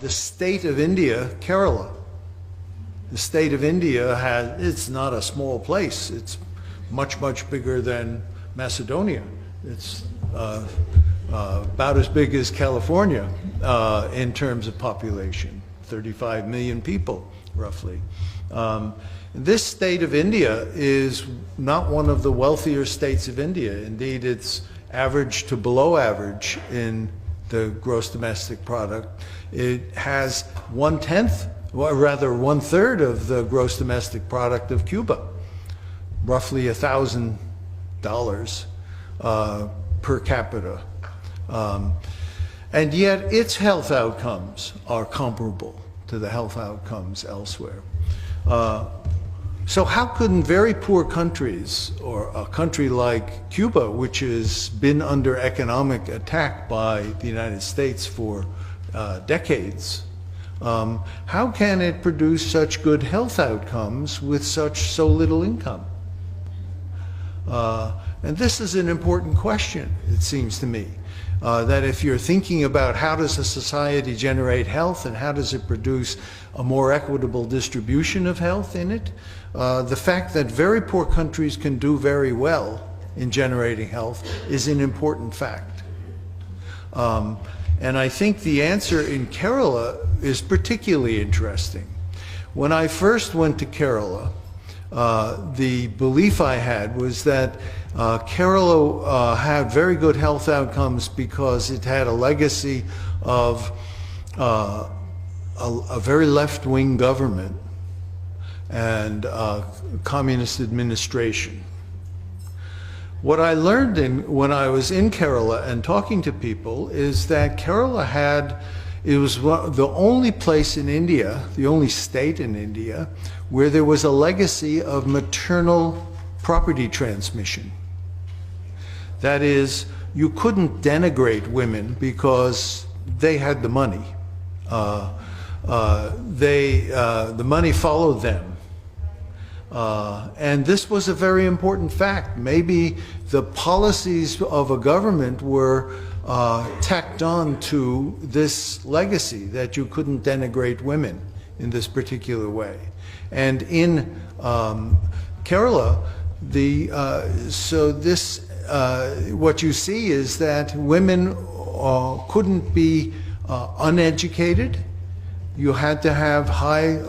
The state of India, Kerala. The state of India it's not a small place. It's much, much bigger than Macedonia. It's about as big as California in terms of population, 35 million people, roughly. This state of India is not one of the wealthier states of India. Indeed, it's average to below average in the gross domestic product. It has 1/10, or rather 1/3 of the gross domestic product of Cuba, roughly $1,000 per capita. And yet its health outcomes are comparable to the health outcomes elsewhere. So how couldn't very poor countries, or a country like Cuba, which has been under economic attack by the United States for decades, how can it produce such good health outcomes with so little income? And this is an important question, it seems to me, that if you're thinking about how does a society generate health and how does it produce a more equitable distribution of health in it, the fact that very poor countries can do very well in generating health is an important fact. And I think the answer in Kerala is particularly interesting. When I first went to Kerala, the belief I had was that Kerala had very good health outcomes because it had a legacy of a very left-wing government and communist administration. What I learned when I was in Kerala and talking to people is that Kerala it was the only place in India, the only state in India, where there was a legacy of maternal property transmission. That is, you couldn't denigrate women because they had the money. The money followed them. And this was a very important fact. Maybe the policies of a government were tacked on to this legacy that you couldn't denigrate women in this particular way. And in Kerala, what you see is that women couldn't be uneducated. You had to have high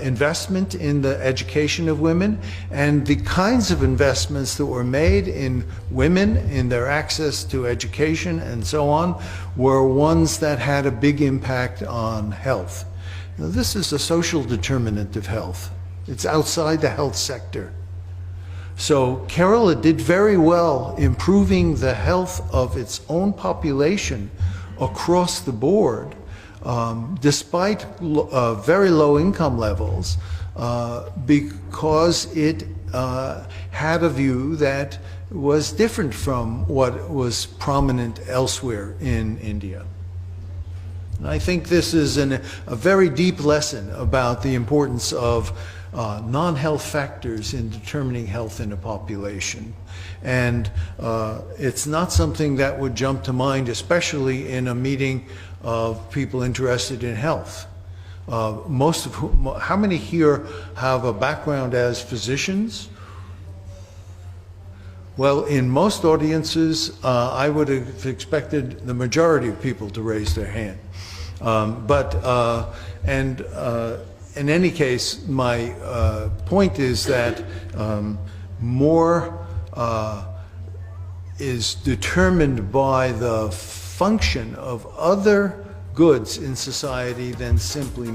investment in the education of women, and the kinds of investments that were made in women, in their access to education and so on, were ones that had a big impact on health. Now, this is a social determinant of health. It's outside the health sector. So Kerala did very well improving the health of its own population across the board, despite very low income levels, because it had a view that was different from what was prominent elsewhere in India. And I think this is a very deep lesson about the importance of non-health factors in determining health in a population. And it's not something that would jump to mind, especially in a meeting of people interested in health. Most of whom, how many here have a background as physicians? Well, in most audiences, I would have expected the majority of people to raise their hand. In any case, my point is that more is determined by the function of other goods in society than simply